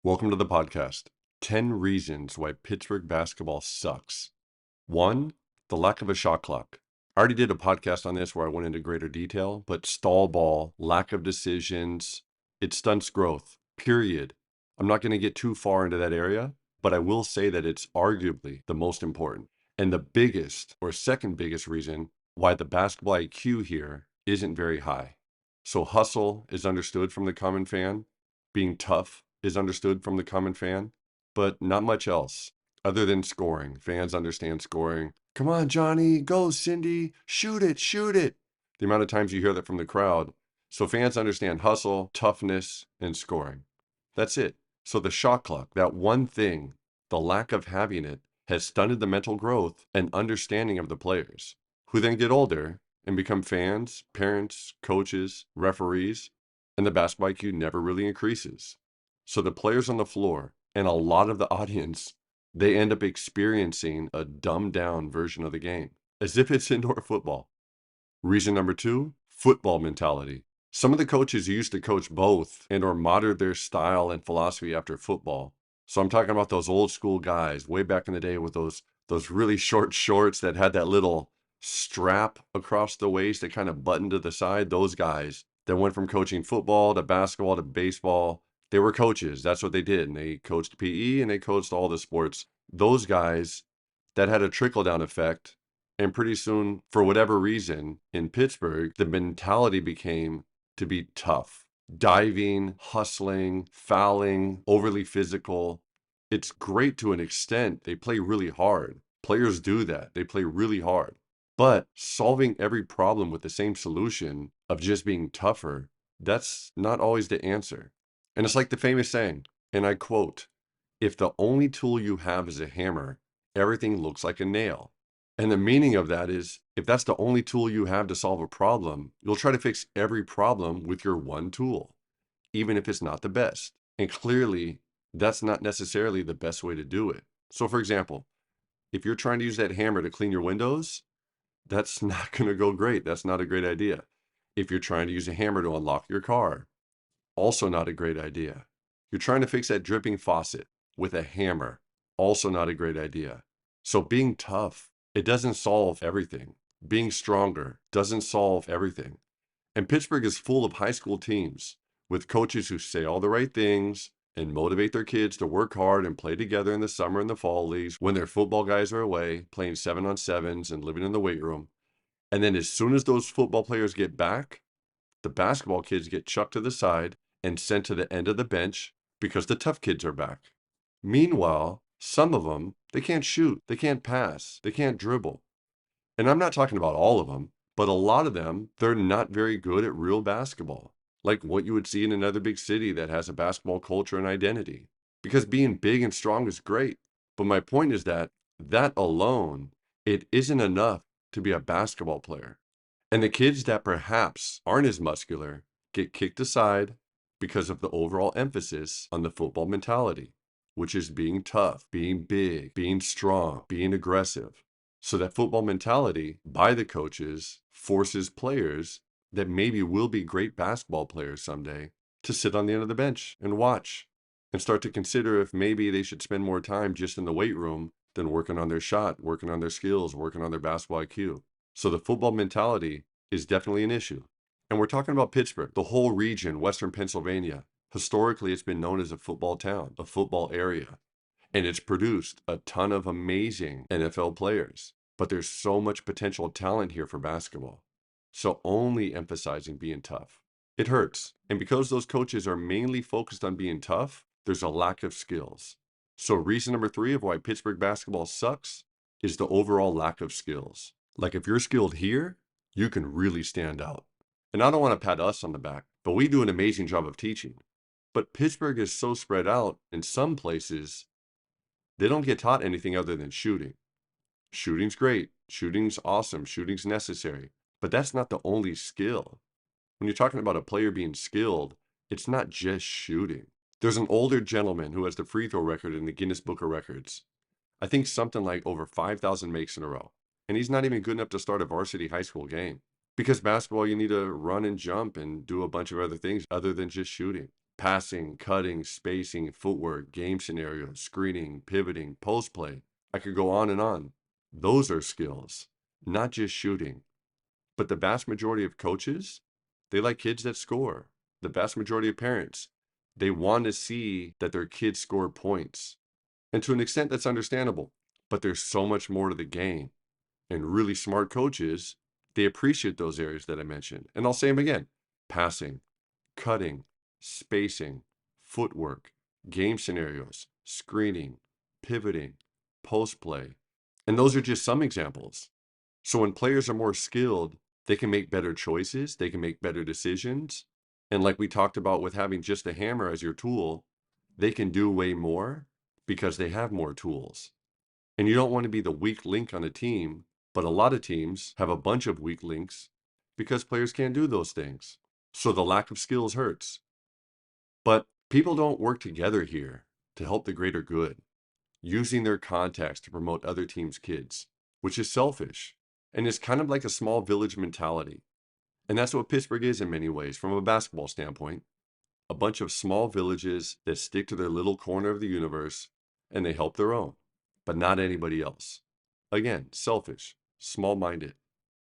Welcome to the podcast. 10 reasons why Pittsburgh basketball sucks. 1, the lack of a shot clock. I already did a podcast on this where I went into greater detail, but stall ball, lack of decisions, it stunts growth, period. I'm not going to get too far into that area, but I will say that it's arguably the most important. And the biggest or second biggest reason why the basketball IQ here isn't very high. So hustle is understood from the common fan, being tough is understood from the common fan, but not much else other than scoring. Fans understand scoring. Come on, Johnny, go, Cindy, shoot it, shoot it. The amount of times you hear that from the crowd. So fans understand hustle, toughness, and scoring. That's it. So the shot clock, that one thing, the lack of having it, has stunted the mental growth and understanding of the players, who then get older and become fans, parents, coaches, referees, and the basketball IQ never really increases. So the players on the floor and a lot of the audience, they end up experiencing a dumbed down version of the game, as if it's indoor football. Reason number 2, football mentality. Some of the coaches used to coach both and or model their style and philosophy after football. So I'm talking about those old school guys way back in the day with those really short shorts that had that little strap across the waist that kind of buttoned to the side. Those guys that went from coaching football to basketball to baseball, they were coaches. That's what they did. And they coached PE and they coached all the sports. Those guys, that had a trickle down effect. And pretty soon, for whatever reason, in Pittsburgh, the mentality became to be tough. Diving, hustling, fouling, overly physical. It's great to an extent. They play really hard. Players do that. They play really hard. But solving every problem with the same solution of just being tougher, that's not always the answer. And it's like the famous saying, and I quote, "If the only tool you have is a hammer, everything looks like a nail." And the meaning of that is, if that's the only tool you have to solve a problem, you'll try to fix every problem with your one tool, even if it's not the best. And clearly, that's not necessarily the best way to do it. So for example, if you're trying to use that hammer to clean your windows, that's not going to go great. That's not a great idea. If you're trying to use a hammer to unlock your car, also not a great idea. You're trying to fix that dripping faucet with a hammer, also not a great idea. So being tough, it doesn't solve everything. Being stronger doesn't solve everything. And Pittsburgh is full of high school teams with coaches who say all the right things and motivate their kids to work hard and play together in the summer and the fall leagues when their football guys are away, playing 7-on-7s and living in the weight room. And then as soon as those football players get back, the basketball kids get chucked to the side and sent to the end of the bench because the tough kids are back. Meanwhile, some of them, they can't shoot, they can't pass, they can't dribble. And I'm not talking about all of them, but a lot of them, they're not very good at real basketball, like what you would see in another big city that has a basketball culture and identity. Because being big and strong is great. But my point is that alone, it isn't enough to be a basketball player. And the kids that perhaps aren't as muscular get kicked aside because of the overall emphasis on the football mentality, which is being tough, being big, being strong, being aggressive. So that football mentality by the coaches forces players that maybe will be great basketball players someday to sit on the end of the bench and watch and start to consider if maybe they should spend more time just in the weight room than working on their shot, working on their skills, working on their basketball IQ. So the football mentality is definitely an issue. And we're talking about Pittsburgh, the whole region, Western Pennsylvania. Historically, it's been known as a football town, a football area. And it's produced a ton of amazing NFL players. But there's so much potential talent here for basketball. So only emphasizing being tough, it hurts. And because those coaches are mainly focused on being tough, there's a lack of skills. So reason number 3 of why Pittsburgh basketball sucks is the overall lack of skills. Like if you're skilled here, you can really stand out. And I don't want to pat us on the back, but we do an amazing job of teaching. But Pittsburgh is so spread out in some places, they don't get taught anything other than shooting. Shooting's great. Shooting's awesome. Shooting's necessary. But that's not the only skill. When you're talking about a player being skilled, it's not just shooting. There's an older gentleman who has the free throw record in the Guinness Book of Records. I think something like over 5,000 makes in a row. And he's not even good enough to start a varsity high school game. Because basketball, you need to run and jump and do a bunch of other things other than just shooting. Passing, cutting, spacing, footwork, game scenarios, screening, pivoting, post play. I could go on and on. Those are skills, not just shooting. But the vast majority of coaches, they like kids that score. The vast majority of parents, they want to see that their kids score points. And to an extent, that's understandable. But there's so much more to the game. And really smart coaches, they appreciate those areas that I mentioned. And I'll say them again: passing, cutting, spacing, footwork, game scenarios, screening, pivoting, post play. And those are just some examples. So when players are more skilled, they can make better choices, they can make better decisions. And like we talked about with having just a hammer as your tool, they can do way more because they have more tools. And you don't want to be the weak link on a team, but a lot of teams have a bunch of weak links because players can't do those things. So the lack of skills hurts. But people don't work together here to help the greater good, using their contacts to promote other teams' kids, which is selfish. And it's kind of like a small village mentality. And that's what Pittsburgh is in many ways from a basketball standpoint. A bunch of small villages that stick to their little corner of the universe and they help their own, but not anybody else. Again, selfish, small minded.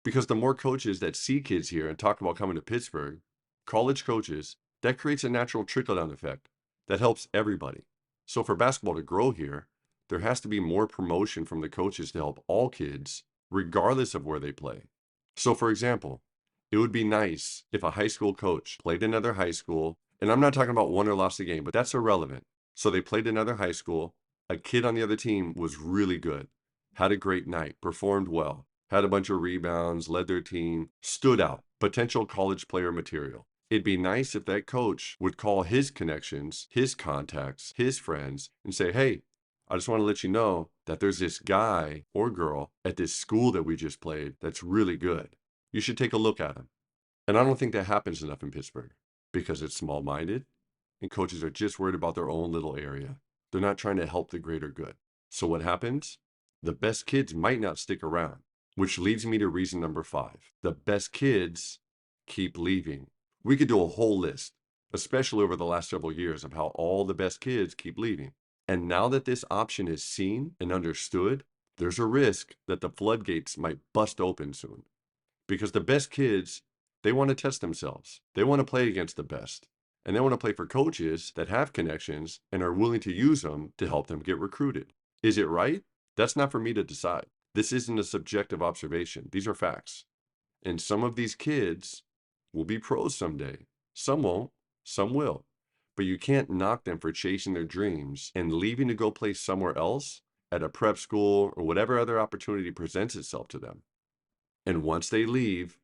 Because the more coaches that see kids here and talk about coming to Pittsburgh, college coaches, that creates a natural trickle down effect that helps everybody. So for basketball to grow here, there has to be more promotion from the coaches to help all kids, regardless of where they play. So, for example, it would be nice if a high school coach played another high school, and I'm not talking about won or lost a game, but that's irrelevant. So they played another high school, a kid on the other team was really good, had a great night, performed well, had a bunch of rebounds, led their team, stood out, potential college player material. It'd be nice if that coach would call his connections, his contacts, his friends, and say, hey, I just want to let you know that there's this guy or girl at this school that we just played that's really good. You should take a look at him. And I don't think that happens enough in Pittsburgh because it's small minded and coaches are just worried about their own little area. They're not trying to help the greater good. So what happens? The best kids might not stick around, which leads me to reason number 5. The best kids keep leaving. We could do a whole list, especially over the last several years, of how all the best kids keep leaving. And now that this option is seen and understood, there's a risk that the floodgates might bust open soon. Because the best kids, they want to test themselves. They want to play against the best. And they want to play for coaches that have connections and are willing to use them to help them get recruited. Is it right? That's not for me to decide. This isn't a subjective observation. These are facts. And some of these kids will be pros someday. Some won't, some will. But you can't knock them for chasing their dreams and leaving to go play somewhere else at a prep school or whatever other opportunity presents itself to them. And once they leave,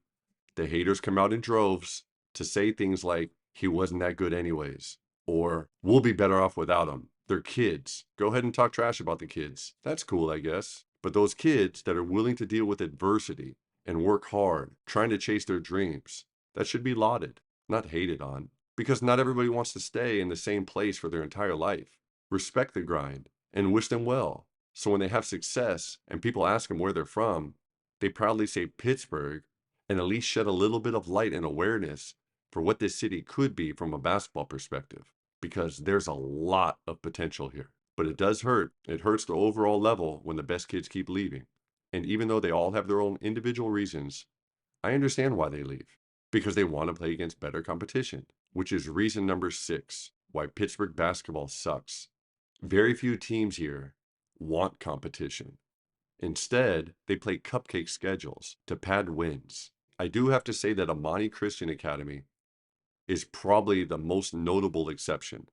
the haters come out in droves to say things like, he wasn't that good anyways, or we'll be better off without him. They're kids. Go ahead and talk trash about the kids. That's cool, I guess. But those kids that are willing to deal with adversity and work hard, trying to chase their dreams, that should be lauded, not hated on. Because not everybody wants to stay in the same place for their entire life. Respect the grind and wish them well. So when they have success and people ask them where they're from, they proudly say Pittsburgh and at least shed a little bit of light and awareness for what this city could be from a basketball perspective, because there's a lot of potential here. But it does hurt. It hurts the overall level when the best kids keep leaving. And even though they all have their own individual reasons, I understand why they leave. Because they want to play against better competition, which is reason number 6 why Pittsburgh basketball sucks. Very few teams here want competition. Instead, they play cupcake schedules to pad wins. I do have to say that Amani Christian Academy is probably the most notable exception.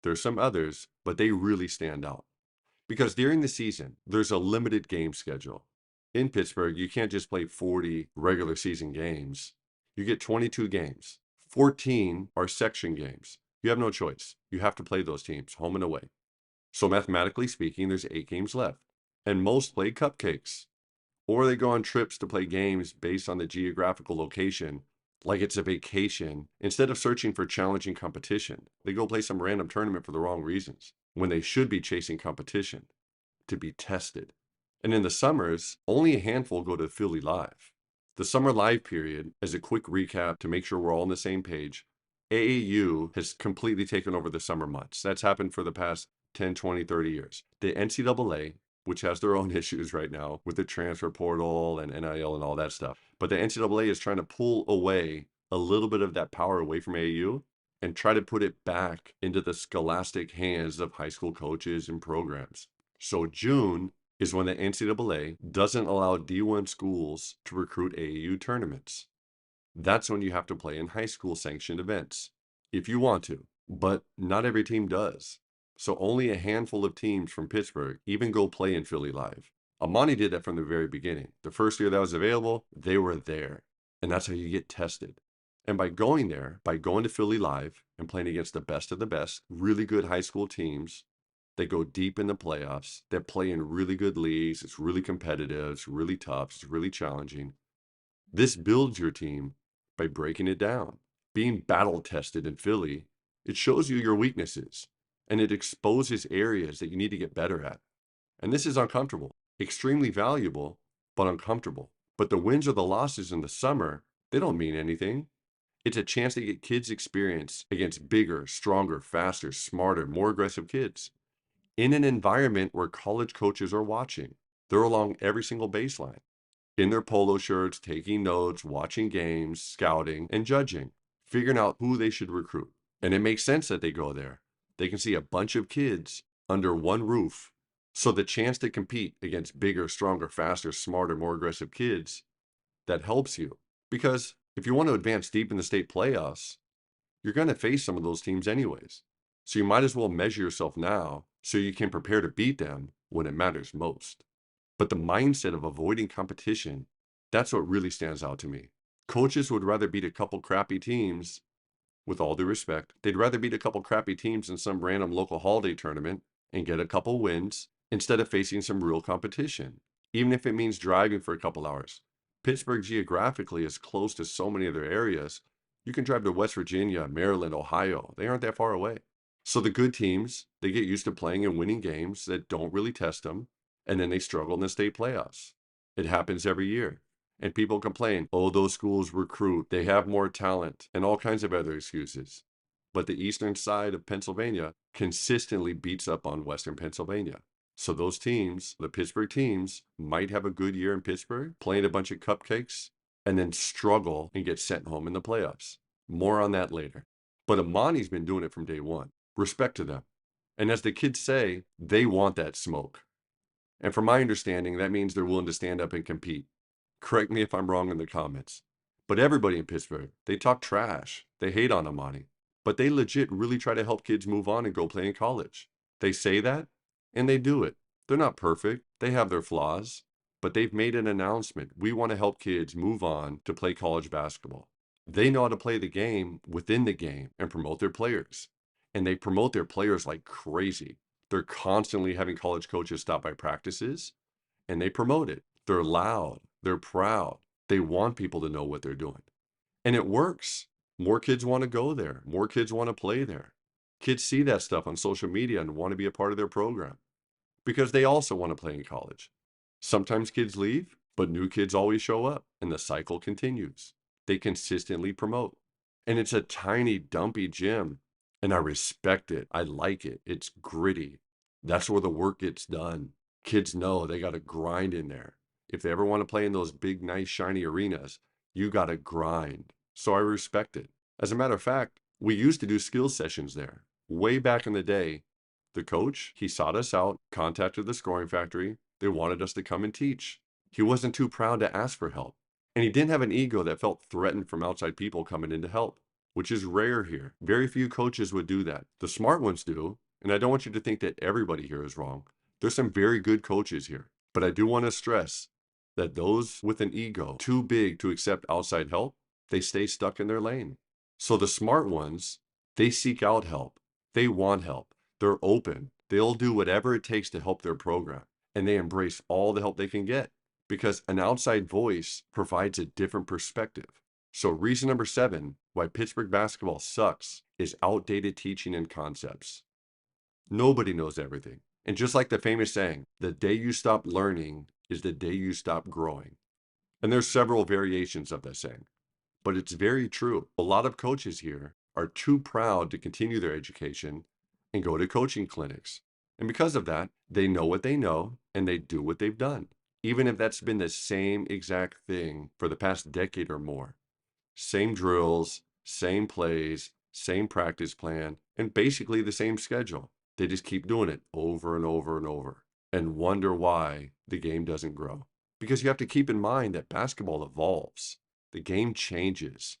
There's some others, but they really stand out. Because during the season, there's a limited game schedule. In Pittsburgh, you can't just play 40 regular season games. You get 22 games. 14 are section games. You have no choice. You have to play those teams, home and away. So mathematically speaking, there's 8 games left. And most play cupcakes. Or they go on trips to play games based on the geographical location, like it's a vacation. Instead of searching for challenging competition, they go play some random tournament for the wrong reasons, when they should be chasing competition, to be tested. And in the summers, only a handful go to Philly Live. The summer live period, as a quick recap to make sure we're all on the same page, AAU has completely taken over the summer months. That's happened for the past 10, 20, 30 years. The NCAA, which has their own issues right now with the transfer portal and NIL and all that stuff, but the NCAA is trying to pull away a little bit of that power away from AAU and try to put it back into the scholastic hands of high school coaches and programs. So June is when the NCAA doesn't allow D1 schools to recruit AAU tournaments. That's when you have to play in high school sanctioned events, if you want to, but not every team does. So only a handful of teams from Pittsburgh even go play in Philly Live. Amani did that from the very beginning. The first year that was available, they were there. And that's how you get tested. And by going there, by going to Philly Live and playing against the best of the best, really good high school teams, they go deep in the playoffs. They play in really good leagues. It's really competitive. It's really tough. It's really challenging. This builds your team by breaking it down. Being battle tested in Philly, it shows you your weaknesses and it exposes areas that you need to get better at. And this is uncomfortable, extremely valuable, but uncomfortable. But the wins or the losses in the summer, they don't mean anything. It's a chance to get kids experience against bigger, stronger, faster, smarter, more aggressive kids in an environment where college coaches are watching. They're along every single baseline in their polo shirts, taking notes, watching games, scouting, and judging, figuring out who they should recruit. And it makes sense that they go there. They can see a bunch of kids under one roof. So the chance to compete against bigger, stronger, faster, smarter, more aggressive kids, that helps you. Because if you want to advance deep in the state playoffs, you're going to face some of those teams anyways. So you might as well measure yourself now so you can prepare to beat them when it matters most. But the mindset of avoiding competition, that's what really stands out to me. Coaches would rather beat a couple crappy teams, with all due respect. They'd rather beat a couple crappy teams in some random local holiday tournament and get a couple wins instead of facing some real competition, even if it means driving for a couple hours. Pittsburgh geographically is close to so many other areas. You can drive to West Virginia, Maryland, Ohio. They aren't that far away. So the good teams, they get used to playing and winning games that don't really test them, and then they struggle in the state playoffs. It happens every year. And people complain, oh, those schools recruit, they have more talent, and all kinds of other excuses. But the eastern side of Pennsylvania consistently beats up on western Pennsylvania. So those teams, the Pittsburgh teams, might have a good year in Pittsburgh, playing a bunch of cupcakes, and then struggle and get sent home in the playoffs. More on that later. But Amani's been doing it from day one. Respect to them. And as the kids say, they want that smoke. And from my understanding, that means they're willing to stand up and compete. Correct me if I'm wrong in the comments. But everybody in Pittsburgh, they talk trash. They hate on Amani. But they legit really try to help kids move on and go play in college. They say that, and they do it. They're not perfect. They have their flaws. But they've made an announcement. We want to help kids move on to play college basketball. They know how to play the game within the game and promote their players. And they promote their players like crazy. They're constantly having college coaches stop by practices, and they promote it. They're loud. They're proud. They want people to know what they're doing. And it works. More kids want to go there. More kids want to play there. Kids see that stuff on social media and want to be a part of their program because they also want to play in college. Sometimes kids leave, but new kids always show up, and the cycle continues. They consistently promote. And it's a tiny, dumpy gym, and I respect it. I like it. It's gritty. That's where the work gets done. Kids know they got to grind in there. If they ever want to play in those big, nice, shiny arenas, you got to grind. So I respect it. As a matter of fact, we used to do skill sessions there. Way back in the day, the coach, he sought us out, contacted the scoring factory. They wanted us to come and teach. He wasn't too proud to ask for help. And he didn't have an ego that felt threatened from outside people coming in to help, which is rare here. Very few coaches would do that. The smart ones do. And I don't want you to think that everybody here is wrong. There's some very good coaches here. But I do want to stress that those with an ego too big to accept outside help, they stay stuck in their lane. So the smart ones, they seek out help. They want help. They're open. They'll do whatever it takes to help their program. And they embrace all the help they can get because an outside voice provides a different perspective. So reason number 7 why Pittsburgh basketball sucks is outdated teaching and concepts. Nobody knows everything. And just like the famous saying, the day you stop learning is the day you stop growing. And there's several variations of that saying, but it's very true. A lot of coaches here are too proud to continue their education and go to coaching clinics. And because of that, they know what they know and they do what they've done, even if that's been the same exact thing for the past decade or more. Same drills, same plays, same practice plan, and basically the same schedule. They just keep doing it over and over and over and wonder why the game doesn't grow. Because you have to keep in mind that basketball evolves, the game changes.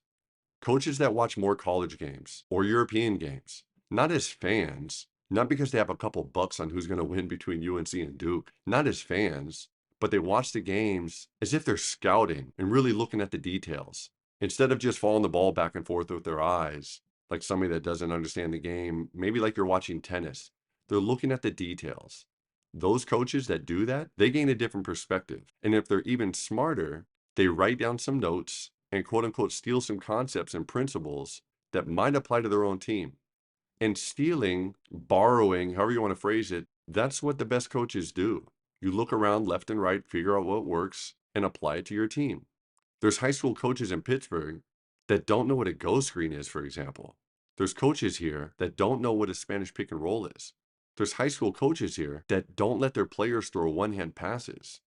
Coaches that watch more college games or European games, not as fans, not because they have a couple bucks on who's going to win between UNC and Duke, not as fans, but they watch the games as if they're scouting and really looking at the details. Instead of just following the ball back and forth with their eyes, like somebody that doesn't understand the game, maybe like you're watching tennis, they're looking at the details. Those coaches that do that, they gain a different perspective. And if they're even smarter, they write down some notes and quote unquote steal some concepts and principles that might apply to their own team. And stealing, borrowing, however you want to phrase it, that's what the best coaches do. You look around left and right, figure out what works, and apply it to your team. There's high school coaches in Pittsburgh that don't know what a go screen is, for example. There's coaches here that don't know what a Spanish pick and roll is. There's high school coaches here that don't let their players throw one-hand passes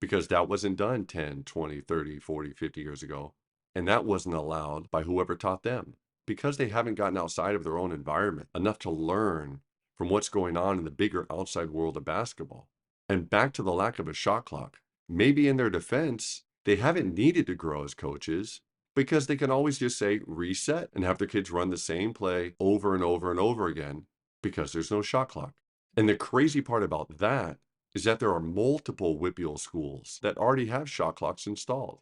because that wasn't done 10, 20, 30, 40, 50 years ago. And that wasn't allowed by whoever taught them because they haven't gotten outside of their own environment enough to learn from what's going on in the bigger outside world of basketball. And back to the lack of a shot clock. Maybe in their defense, they haven't needed to grow as coaches because they can always just say reset and have their kids run the same play over and over and over again because there's no shot clock. And the crazy part about that is that there are multiple WPIAL schools that already have shot clocks installed.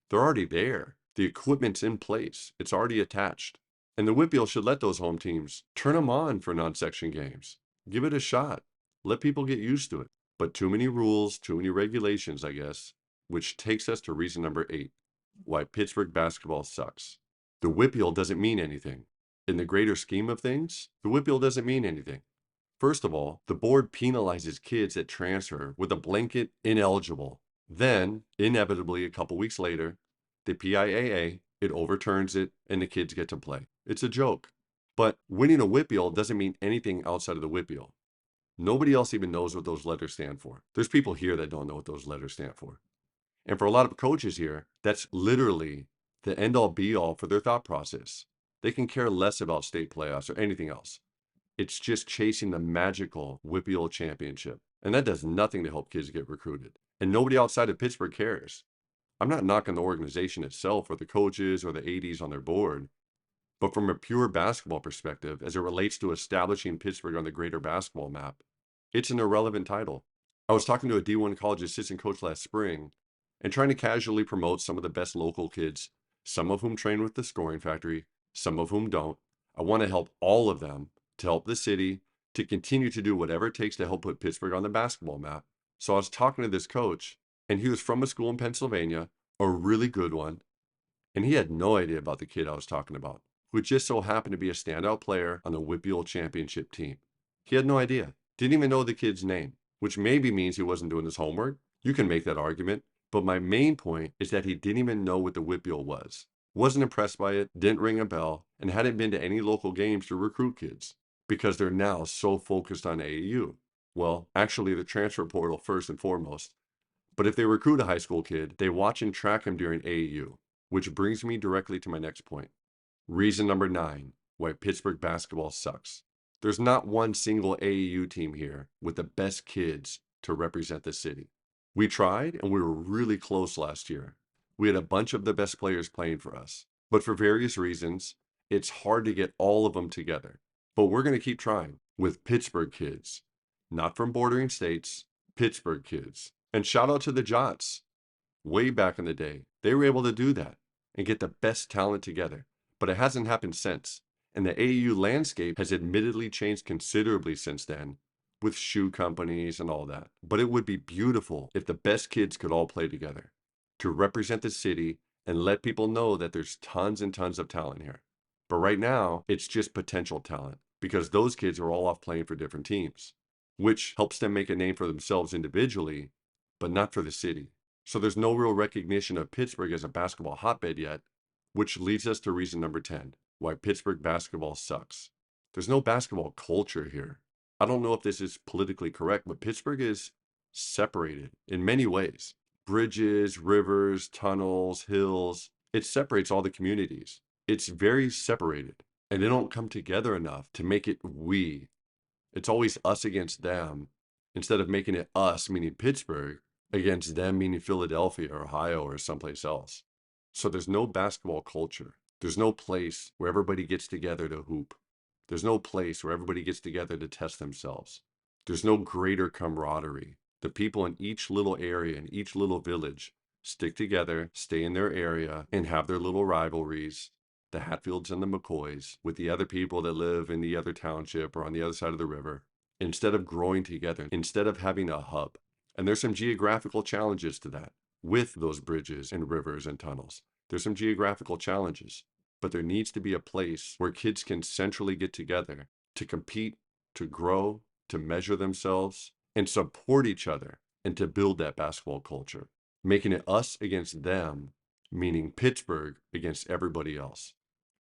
They're already there. The equipment's in place. It's already attached. And the WPIAL should let those home teams turn them on for non-section games. Give it a shot. Let people get used to it. But too many rules, too many regulations, I guess, which takes us to reason number 8, why Pittsburgh basketball sucks. The WPIAL doesn't mean anything. In the greater scheme of things, the WPIAL doesn't mean anything. First of all, the board penalizes kids that transfer with a blanket ineligible. Then, inevitably, a couple weeks later, the PIAA, it overturns it, and the kids get to play. It's a joke. But winning a WPIAL doesn't mean anything outside of the WPIAL. Nobody else even knows what those letters stand for. There's people here that don't know what those letters stand for. And for a lot of coaches here, that's literally the end-all be-all for their thought process. They can care less about state playoffs or anything else. It's just chasing the magical WPIAL championship. And that does nothing to help kids get recruited. And nobody outside of Pittsburgh cares. I'm not knocking the organization itself or the coaches or the ADs on their board. But from a pure basketball perspective, as it relates to establishing Pittsburgh on the greater basketball map, it's an irrelevant title. I was talking to a D1 college assistant coach last spring and trying to casually promote some of the best local kids, some of whom train with the Scoring Factory, some of whom don't. I want to help all of them to help the city to continue to do whatever it takes to help put Pittsburgh on the basketball map. So I was talking to this coach, and he was from a school in Pennsylvania, a really good one, and he had no idea about the kid I was talking about, who just so happened to be a standout player on the WPIAL championship team. He had no idea, didn't even know the kid's name, which maybe means he wasn't doing his homework. You can make that argument, but my main point is that he didn't even know what the WPIAL was, wasn't impressed by it, didn't ring a bell, and hadn't been to any local games to recruit kids because they're now so focused on AAU. Well, actually the transfer portal first and foremost. But if they recruit a high school kid, they watch and track him during AAU, which brings me directly to my next point. Reason number 9, why Pittsburgh basketball sucks. There's not one single AAU team here with the best kids to represent the city. We tried and we were really close last year. We had a bunch of the best players playing for us, but for various reasons, it's hard to get all of them together. But we're going to keep trying with Pittsburgh kids, not from bordering states, Pittsburgh kids. And shout out to the Jots. Way back in the day, they were able to do that and get the best talent together. But it hasn't happened since. And the AAU landscape has admittedly changed considerably since then, with shoe companies and all that. But it would be beautiful if the best kids could all play together to represent the city and let people know that there's tons and tons of talent here. But right now, it's just potential talent because those kids are all off playing for different teams, which helps them make a name for themselves individually, but not for the city. So there's no real recognition of Pittsburgh as a basketball hotbed yet, which leads us to reason number 10. why Pittsburgh basketball sucks. There's no basketball culture here. I don't know if this is politically correct, but Pittsburgh is separated in many ways. Bridges, rivers, tunnels, hills. It separates all the communities. It's very separated, and they don't come together enough to make it we. It's always us against them instead of making it us, meaning Pittsburgh, against them, meaning Philadelphia or Ohio or someplace else. So there's no basketball culture. There's no place where everybody gets together to hoop. There's no place where everybody gets together to test themselves. There's no greater camaraderie. The people in each little area, in each little village, stick together, stay in their area, and have their little rivalries, the Hatfields and the McCoys, with the other people that live in the other township or on the other side of the river, instead of growing together, instead of having a hub. And there's some geographical challenges to that with those bridges and rivers and tunnels. There's some geographical challenges, but there needs to be a place where kids can centrally get together to compete, to grow, to measure themselves, and support each other, and to build that basketball culture, making it us against them, meaning Pittsburgh against everybody else.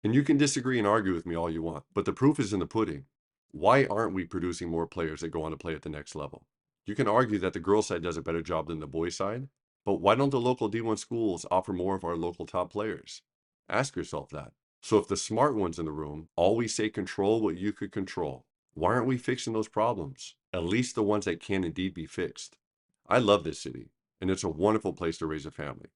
And you can disagree and argue with me all you want, but the proof is in the pudding. Why aren't we producing more players that go on to play at the next level? You can argue that the girls' side does a better job than the boys' side, but why don't the local D1 schools offer more of our local top players? Ask yourself that. So if the smart ones in the room always say control what you could control, why aren't we fixing those problems? At least the ones that can indeed be fixed. I love this city, and it's a wonderful place to raise a family.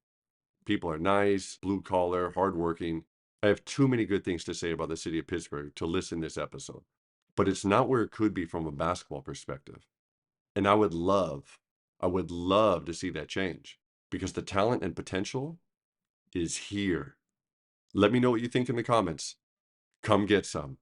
People are nice, blue collar, hardworking. I have too many good things to say about the city of Pittsburgh to list in this episode, but it's not where it could be from a basketball perspective. And I would love to see that change because the talent and potential is here. Let me know what you think in the comments. Come get some.